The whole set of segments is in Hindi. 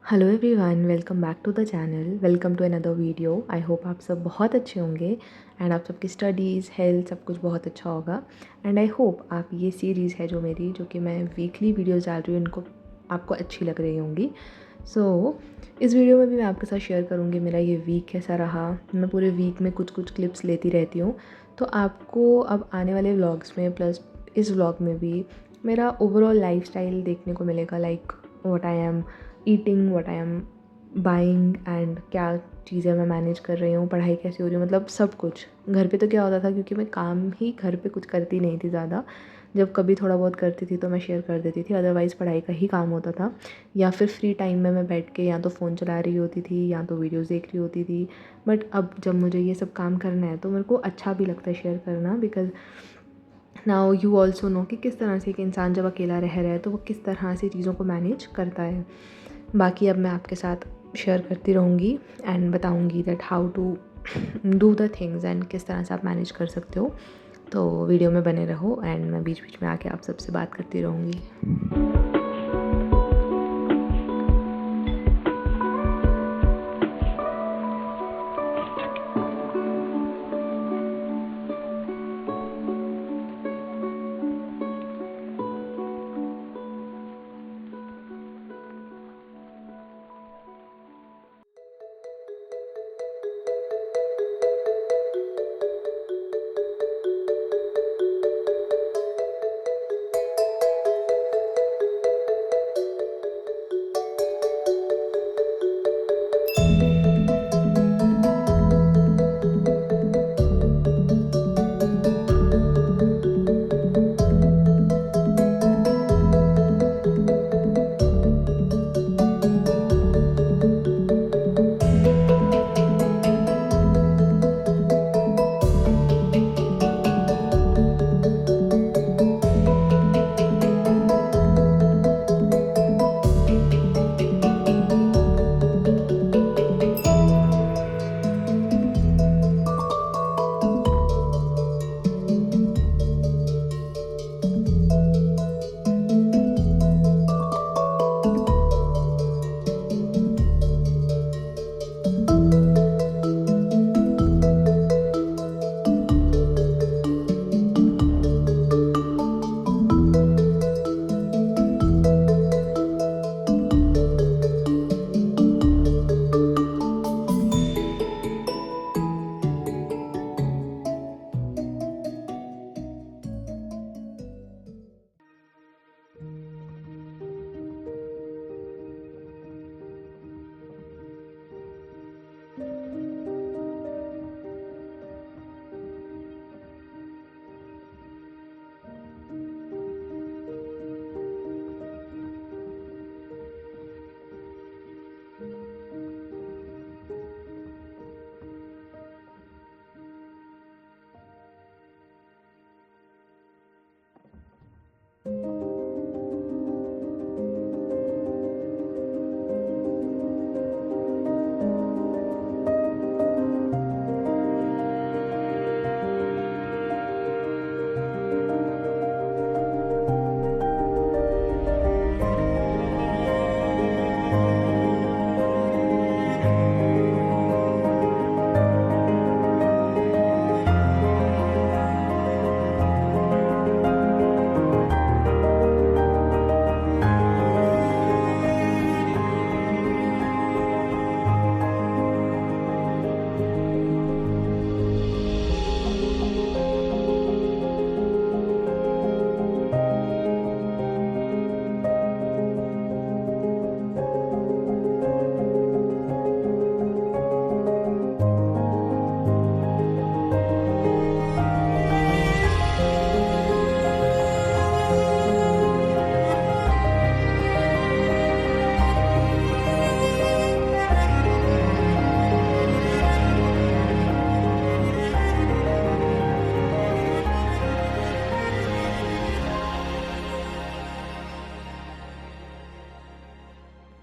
Hello everyone, welcome back to the channel. Welcome to another video. I hope आप सब बहुत अच्छे होंगे एंड आप सबकी स्टडीज़, हेल्थ सब कुछ बहुत अच्छा होगा। एंड आई होप आप ये सीरीज़ है जो कि मैं वीकली वीडियोज़ डाल रही हूँ, इनको आपको अच्छी लग रही होंगी। सो इस वीडियो में भी मैं आपके साथ शेयर करूँगी मेरा ये वीक कैसा रहा। मैं पूरे वीक में कुछ कुछ क्लिप्स लेती रहती हूँ, तो आपको अब आने वाले व्लॉग्स में प्लस इस व्लॉग में भी मेरा ओवरऑल लाइफस्टाइल देखने को मिलेगा। Like what I am eating, what I am buying and क्या चीज़ें मैं मैनेज कर रही हूँ, पढ़ाई कैसी हो रही है, मतलब सब कुछ। घर पे तो क्या होता था, क्योंकि मैं काम ही घर पे कुछ करती नहीं थी ज़्यादा। जब कभी थोड़ा बहुत करती थी तो मैं शेयर कर देती थी, अदरवाइज़ पढ़ाई का ही काम होता था। या फिर फ्री टाइम में मैं बैठ के या तो फ़ोन चला रही होती थी या तो वीडियोज़ देख रही होती थी। बट अब जब मुझे ये सब काम करना है तो मेरे को अच्छा भी लगता है शेयर करना, because now you also know कि किस तरह से एक इंसान जब अकेला रह रहा है तो वो किस तरह से चीज़ों को मैनेज करता है। बाकी अब मैं आपके साथ शेयर करती रहूँगी एंड बताऊँगी that how to do the things and किस तरह से आप मैनेज कर सकते हो। तो वीडियो में बने रहो एंड मैं बीच बीच में आके आप सबसे बात करती रहूँगी।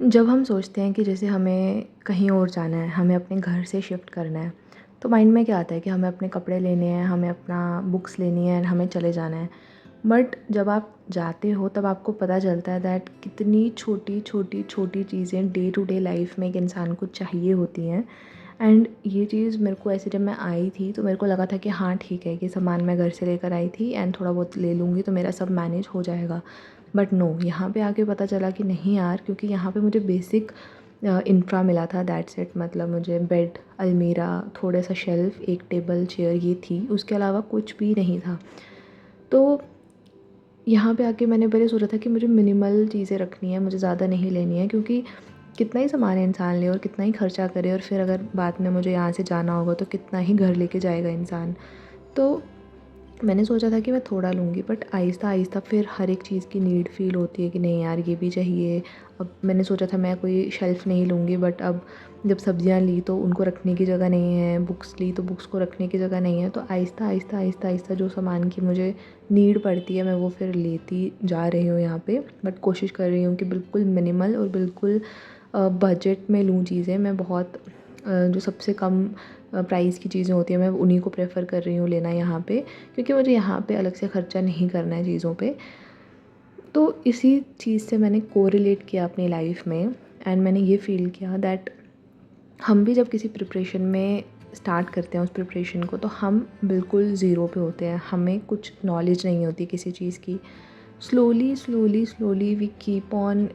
जब हम सोचते हैं कि जैसे हमें कहीं और जाना है, हमें अपने घर से शिफ्ट करना है, तो माइंड में क्या आता है कि हमें अपने कपड़े लेने हैं, हमें अपना बुक्स लेनी है, हमें चले जाना है। बट जब आप जाते हो तब आपको पता चलता है दैट कितनी छोटी छोटी छोटी चीज़ें डे टू डे लाइफ में एक इंसान को चाहिए होती हैं। एंड ये चीज़ मेरे को ऐसे जब मैं आई थी तो मेरे को लगा था कि हाँ ठीक है, कि सामान मैं घर से लेकर आई थी एंड थोड़ा बहुत ले लूँगी तो मेरा सब मैनेज हो जाएगा। बट नो, यहाँ पे आके पता चला कि नहीं यार, क्योंकि यहाँ पे मुझे बेसिक इंफ्रा मिला था, दैट्स इट। मतलब मुझे बेड, अलमीरा, थोड़ा सा शेल्फ़, एक टेबल चेयर ये थी, उसके अलावा कुछ भी नहीं था। तो यहाँ पे आके मैंने पहले सोचा था कि मुझे मिनिमल चीज़ें रखनी है, मुझे ज़्यादा नहीं लेनी है, क्योंकि कितना ही सामान इंसान ले और कितना ही खर्चा करे और फिर अगर बाद में मुझे यहाँ से जाना होगा तो कितना ही घर लेके जाएगा इंसान। तो मैंने सोचा था कि मैं थोड़ा लूँगी, बट आहिस्ता आहिस्ता फिर हर एक चीज़ की नीड फ़ील होती है कि नहीं यार ये भी चाहिए। अब मैंने सोचा था मैं कोई शेल्फ़ नहीं लूँगी, बट अब जब सब्जियाँ ली तो उनको रखने की जगह नहीं है, बुक्स ली तो बुक्स को रखने की जगह नहीं है। तो आहिस्ता आहिस्ता आहिस्ता आहिस्ता जो सामान की मुझे नीड पड़ती है मैं वो फिर लेती जा रही हूँ यहाँ पे। बट कोशिश कर रही हूँ कि बिल्कुल मिनिमल और बिल्कुल बजट में लूँ चीज़ें। मैं बहुत जो सबसे कम प्राइस की चीज़ें होती हैं मैं उन्हीं को प्रेफ़र कर रही हूँ लेना यहाँ पे, क्योंकि मुझे यहाँ पे अलग से ख़र्चा नहीं करना है चीज़ों पे। तो इसी चीज़ से मैंने कोरिलेट किया अपनी लाइफ में एंड मैंने ये फ़ील किया दैट हम भी जब किसी प्रिपरेशन में स्टार्ट करते हैं उस प्रिपरेशन को, तो हम बिल्कुल ज़ीरो पे होते हैं, हमें कुछ नॉलेज नहीं होती किसी चीज़ की। Slowly slowly slowly we keep on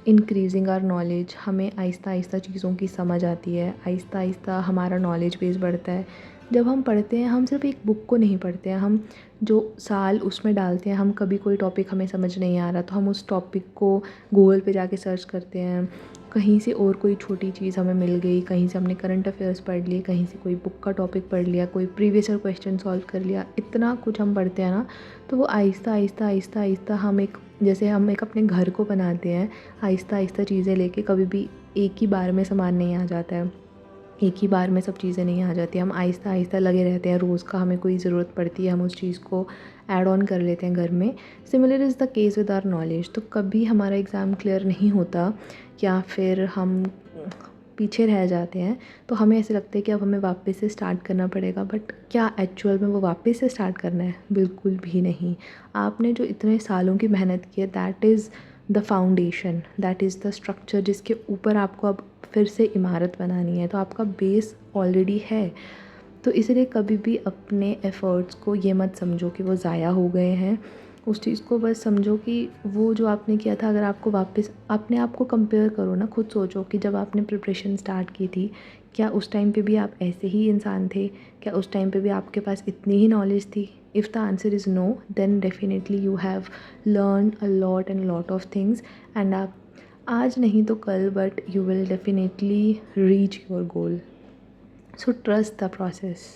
increasing our knowledge. हमें आहिस्ता आहिस्ता चीज़ों की समझ आती है, आहिस्ता आहिस्ता हमारा नॉलेज बेस बढ़ता है। जब हम पढ़ते हैं हम सिर्फ एक बुक को नहीं पढ़ते हैं, हम जो साल उसमें डालते हैं। हम कभी कोई टॉपिक हमें समझ नहीं आ रहा तो हम उस टॉपिक को गूगल पे जाके सर्च करते हैं, कहीं से और कोई छोटी चीज़ हमें मिल गई, कहीं से हमने करंट अफेयर्स पढ़ लिए, कहीं से कोई बुक का टॉपिक पढ़ लिया, कोई प्रीवियस ईयर क्वेश्चन सॉल्व कर लिया। इतना कुछ हम पढ़ते हैं ना, तो वो आहिस्ता आहिस्ता आहिस्ता आहिस्ता हम एक, जैसे हम एक अपने घर को बनाते हैं, आहिस्ता आहिस्ता चीज़ें लेके, कभी भी एक ही बार में सामान नहीं आ जाता है, एक ही बार में सब चीज़ें नहीं आ जाती। हम आहिस्ता आहिस्ता लगे रहते हैं, रोज़ का हमें कोई ज़रूरत पड़ती है हम उस चीज़ को ऐड ऑन कर लेते हैं घर में। Similar is the case with our knowledge. तो कभी हमारा एग्ज़ाम क्लियर नहीं होता या फिर हम पीछे रह जाते हैं तो हमें ऐसे लगता है कि अब हमें वापस से स्टार्ट करना पड़ेगा। बट क्या एक्चुअल में वो वापस से स्टार्ट करना है? बिल्कुल भी नहीं। आपने जो इतने सालों की मेहनत की है, that is the foundation, that is the structure जिसके ऊपर आपको अब फिर से इमारत बनानी है। तो आपका बेस ऑलरेडी है। तो इसलिए कभी भी अपने एफ़र्ट्स को ये मत समझो कि वो ज़ाया हो गए हैं। उस चीज़ को बस समझो कि वो जो आपने किया था, अगर आपको वापस अपने आप को कंपेयर करो ना, खुद सोचो कि जब आपने प्रिपरेशन स्टार्ट की थी, क्या उस टाइम पे भी आप ऐसे ही इंसान थे? क्या उस टाइम पे भी आपके पास इतनी ही नॉलेज थी? If the answer is no, then definitely you have learned a lot and lot of things and आप आज नहीं तो कल, but you will definitely reach your goal. So trust the process.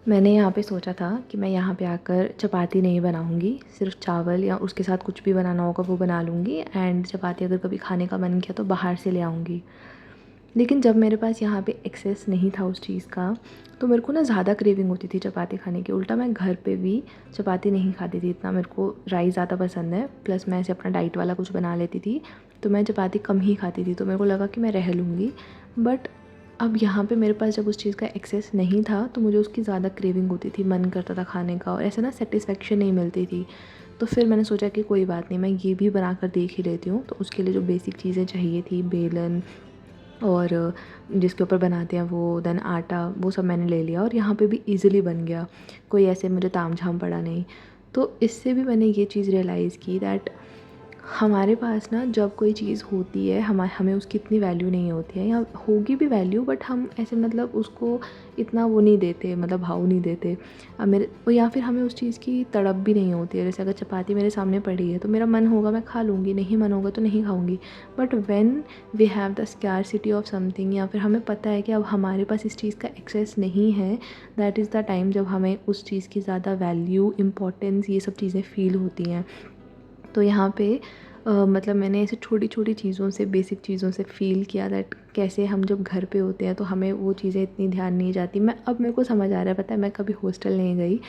मैंने यहाँ पे सोचा था कि मैं यहाँ पे आकर चपाती नहीं बनाऊँगी, सिर्फ चावल या उसके साथ कुछ भी बनाना होगा वो बना लूँगी एंड चपाती अगर कभी खाने का मन किया तो बाहर से ले आऊँगी। लेकिन जब मेरे पास यहाँ पे एक्सेस नहीं था उस चीज़ का, तो मेरे को ना ज़्यादा क्रेविंग होती थी चपाती खाने की। उल्टा मैं घर पे भी चपाती नहीं खाती थी इतना, मेरे को राइस ज़्यादा पसंद है, प्लस मैं ऐसे अपना डाइट वाला कुछ बना लेती थी, तो मैं चपाती कम ही खाती थी। तो मेरे को लगा कि मैं रह लूँगी। बट अब यहाँ पे मेरे पास जब उस चीज़ का एक्सेस नहीं था तो मुझे उसकी ज़्यादा क्रेविंग होती थी, मन करता था खाने का और ऐसे ना सेटिस्फेक्शन नहीं मिलती थी। तो फिर मैंने सोचा कि कोई बात नहीं, मैं ये भी बना कर देख ही लेती हूँ। तो उसके लिए जो बेसिक चीज़ें चाहिए थी, बेलन, और जिसके ऊपर बनाते हैं वो, देन आटा, वो सब मैंने ले लिया और यहाँ पे भी इजीली बन गया, कोई ऐसे मुझे तामझाम पड़ा नहीं। तो इससे भी मैंने ये चीज़ रियलाइज़ की दैट हमारे पास ना जब कोई चीज़ होती है हमें उसकी इतनी वैल्यू नहीं होती है, या होगी भी वैल्यू बट हम ऐसे मतलब उसको इतना वो नहीं देते, मतलब भाव नहीं देते। अब मेरे वो, या फिर हमें उस चीज़ की तड़प भी नहीं होती है। जैसे अगर चपाती मेरे सामने पड़ी है तो मेरा मन होगा मैं खा लूँगी, नहीं मन होगा तो नहीं खाऊँगी। But when we have the scarcity of something, या फिर हमें पता है कि अब हमारे पास इस चीज़ का एक्सेस नहीं है, दैट इज़ द टाइम जब हमें उस चीज़ की ज़्यादा वैल्यू, इम्पोर्टेंस, ये सब चीज़ें फ़ील होती हैं। तो यहाँ पे मतलब मैंने ऐसे छोटी छोटी चीज़ों से, बेसिक चीज़ों से फ़ील किया दैट कैसे हम जब घर पे होते हैं तो हमें वो चीज़ें इतनी ध्यान नहीं जाती। अब मेरे को समझ आ रहा है, पता है मैं कभी हॉस्टल नहीं गई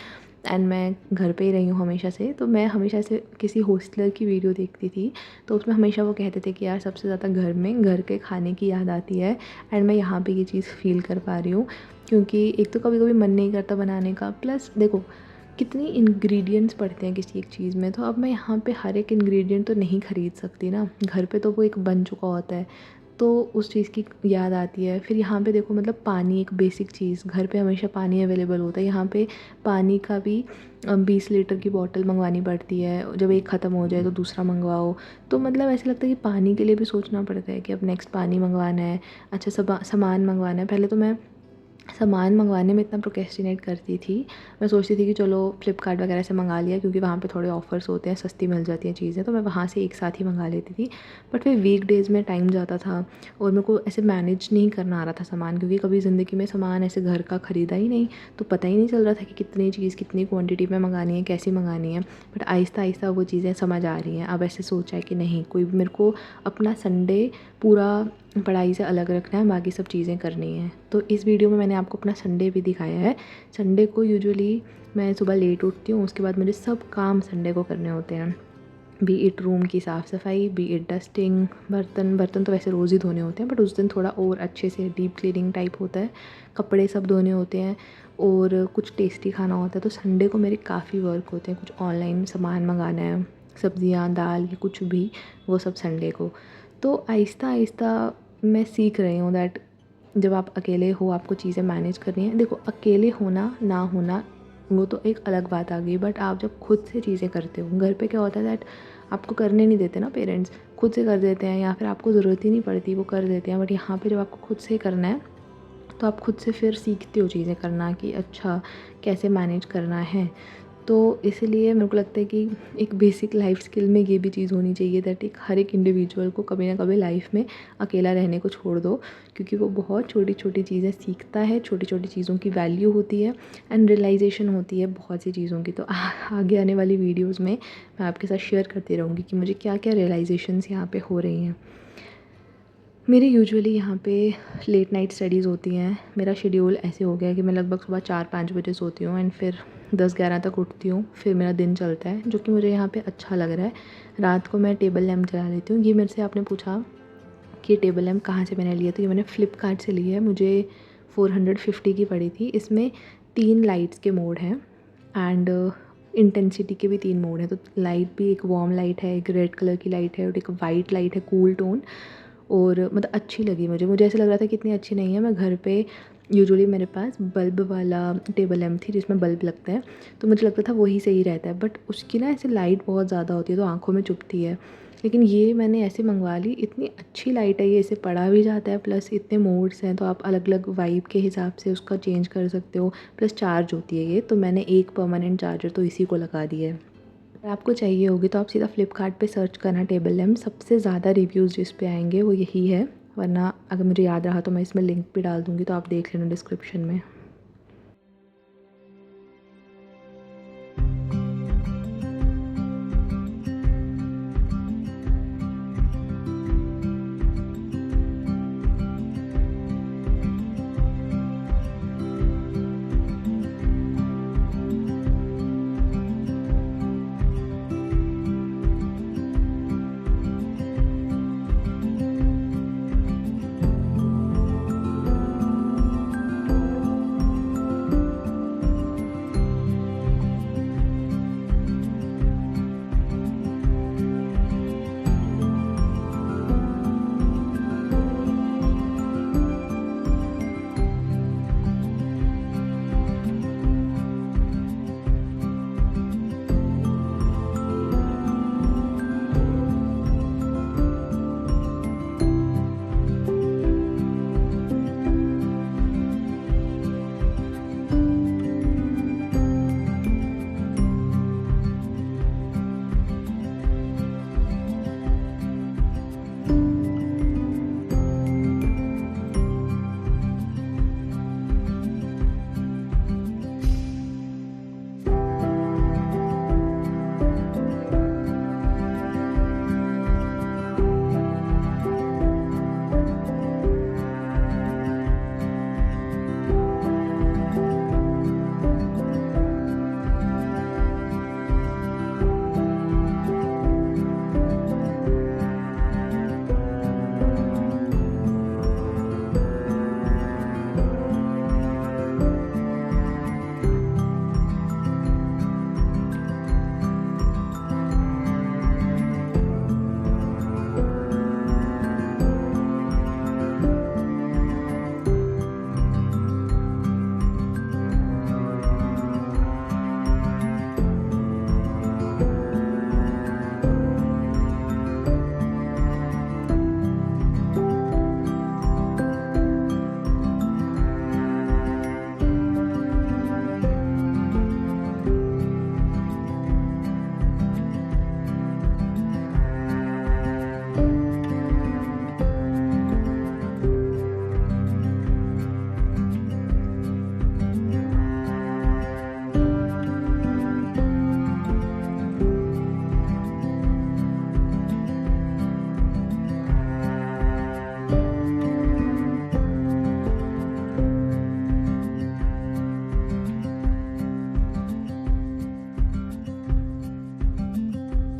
एंड मैं घर पे ही रही हूँ हमेशा से। तो मैं हमेशा से किसी हॉस्टलर की वीडियो देखती थी, तो उसमें हमेशा वो कहते थे कि यार सबसे ज़्यादा घर के खाने की याद आती है। एंड मैं यहाँ पे ये चीज़ फ़ील कर पा रही हूँ, क्योंकि एक तो कभी कभी मन नहीं करता बनाने का, प्लस देखो कितनी इंग्रेडिएंट्स पड़ते हैं किसी एक चीज़ में। तो अब मैं यहाँ पे हर एक इंग्रेडिएंट तो नहीं ख़रीद सकती ना, घर पे तो वो एक बन चुका होता है, तो उस चीज़ की याद आती है। फिर यहाँ पे देखो मतलब पानी, एक बेसिक चीज़, घर पे हमेशा पानी अवेलेबल होता है, यहाँ पे पानी का भी 20 लीटर की बॉटल मंगवानी पड़ती है, जब एक ख़त्म हो जाए तो दूसरा मंगवाओ। तो मतलब ऐसा लगता है कि पानी के लिए भी सोचना पड़ता है कि अब नेक्स्ट पानी मंगवाना है, अच्छा सामान मंगवाना है। पहले तो मैं सामान मंगवाने में इतना प्रोक्रेस्टिनेट करती थी, मैं सोचती थी कि चलो फ्लिपकार्ट वगैरह से मंगा लिया, क्योंकि वहाँ पे थोड़े ऑफ़र्स होते हैं, सस्ती मिल जाती हैं चीज़ें, तो मैं वहाँ से एक साथ ही मंगा लेती थी। बट फिर वीक डेज़ में टाइम जाता था और मेरे को ऐसे मैनेज नहीं करना आ रहा था सामान, क्योंकि कभी ज़िंदगी में सामान ऐसे घर का ख़रीदा ही नहीं, तो पता ही नहीं चल रहा था कि कितनी चीज़ कितनी क्वान्टिटी में मंगानी है, कैसी मंगानी है। बट आहिस्ता आहिस्ता वो चीज़ें समझ आ रही हैं। अब ऐसे सोचा है कि नहीं, कोई भी मेरे को अपना संडे पूरा पढ़ाई से अलग रखना है, बाकी सब चीज़ें करनी हैं। तो इस वीडियो में मैंने आपको अपना संडे भी दिखाया है। संडे को यूजुअली मैं सुबह लेट उठती हूँ, उसके बाद मुझे सब काम संडे को करने होते हैं, बी इट रूम की साफ़ सफाई, बी इट डस्टिंग, बर्तन तो वैसे रोज़ ही धोने होते हैं, बट उस दिन थोड़ा और अच्छे से डीप क्लीनिंग टाइप होता है, कपड़े सब धोने होते हैं और कुछ टेस्टी खाना होता है। तो संडे को मेरे काफ़ी वर्क होते हैं, कुछ ऑनलाइन सामान मंगाना है, सब्ज़ियाँ, दाल या कुछ भी, वो सब संडे को। तो आहिस्ता आहिस्ता मैं सीख रही हूँ दैट जब आप अकेले हो, आपको चीज़ें मैनेज करनी है। देखो अकेले होना ना होना वो तो एक अलग बात आ गई, बट आप जब खुद से चीज़ें करते हो, घर पे क्या होता है दैट आपको करने नहीं देते ना पेरेंट्स, खुद से कर देते हैं, या फिर आपको ज़रूरत ही नहीं पड़ती वो कर देते हैं। बट यहाँ पे जब आपको खुद से करना है तो आप खुद से फिर सीखते हो चीज़ें करना कि अच्छा कैसे मैनेज करना है। तो इसलिए मेरे को लगता है कि एक बेसिक लाइफ स्किल में ये भी चीज़ होनी चाहिए दैट हर एक इंडिविजुअल को कभी ना कभी लाइफ में अकेला रहने को छोड़ दो, क्योंकि वो बहुत छोटी छोटी चीज़ें सीखता है, छोटी छोटी चीज़ों की वैल्यू होती है एंड रियलाइजेशन होती है बहुत सी चीज़ों की। तो आगे आने वाली वीडियोज़ में मैं आपके साथ शेयर करती रहूँगी कि मुझे क्या क्या रियलाइजेशंस यहाँ पे हो रही हैं। मेरे यूजुअली यहाँ पे लेट नाइट स्टडीज़ होती हैं। मेरा शेड्यूल ऐसे हो गया है कि मैं लगभग सुबह 4-5 बजे सोती हूँ एंड फिर 10-11 तक उठती हूँ, फिर मेरा दिन चलता है, जो कि मुझे यहाँ पे अच्छा लग रहा है। रात को मैं टेबल लैम्प जला लेती हूँ। ये मेरे से आपने पूछा कि टेबल लैम्प कहाँ से मैंने लिया, तो ये मैंने फ्लिपकार्ट से ली है, मुझे 450 की पड़ी थी। इसमें 3 लाइट्स के मोड हैं एंड इंटेंसिटी के भी 3 मोड हैं। तो लाइट भी एक वार्म लाइट है, एक रेड कलर की लाइट है और एक वाइट लाइट है, कूल टोन। और मतलब अच्छी लगी मुझे ऐसा लग रहा था कि इतनी अच्छी नहीं है। मैं घर पे यूजुअली मेरे पास बल्ब वाला टेबल लैम्प थी जिसमें बल्ब लगता है, तो मुझे लगता था वही सही रहता है, बट उसकी ना ऐसे लाइट बहुत ज़्यादा होती है तो आँखों में चुभती है। लेकिन ये मैंने ऐसे मंगवा ली, इतनी अच्छी लाइट है, ये ऐसे पढ़ा भी जाता है, प्लस इतने मोड्स हैं तो आप अलग अलग वाइब के हिसाब से उसका चेंज कर सकते हो, प्लस चार्ज होती है ये। तो मैंने एक परमानेंट चार्जर तो इसी को लगा दिया है। अगर आपको चाहिए होगी तो आप सीधा फ्लिपकार्ट पे सर्च करना टेबल लैम्प, सबसे ज़्यादा रिव्यूज़ जिस पे आएंगे वो यही है, वरना अगर मुझे याद रहा तो मैं इसमें लिंक भी डाल दूँगी, तो आप देख लेना डिस्क्रिप्शन में।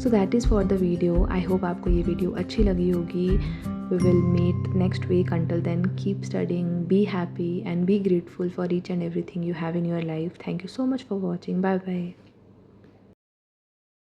So that is for the video. I hope आपको ये वीडियो अच्छी लगी होगी. We will meet next week. Until then, keep studying, be happy, and be grateful for each and everything you have in your life. Thank you so much for watching. Bye bye.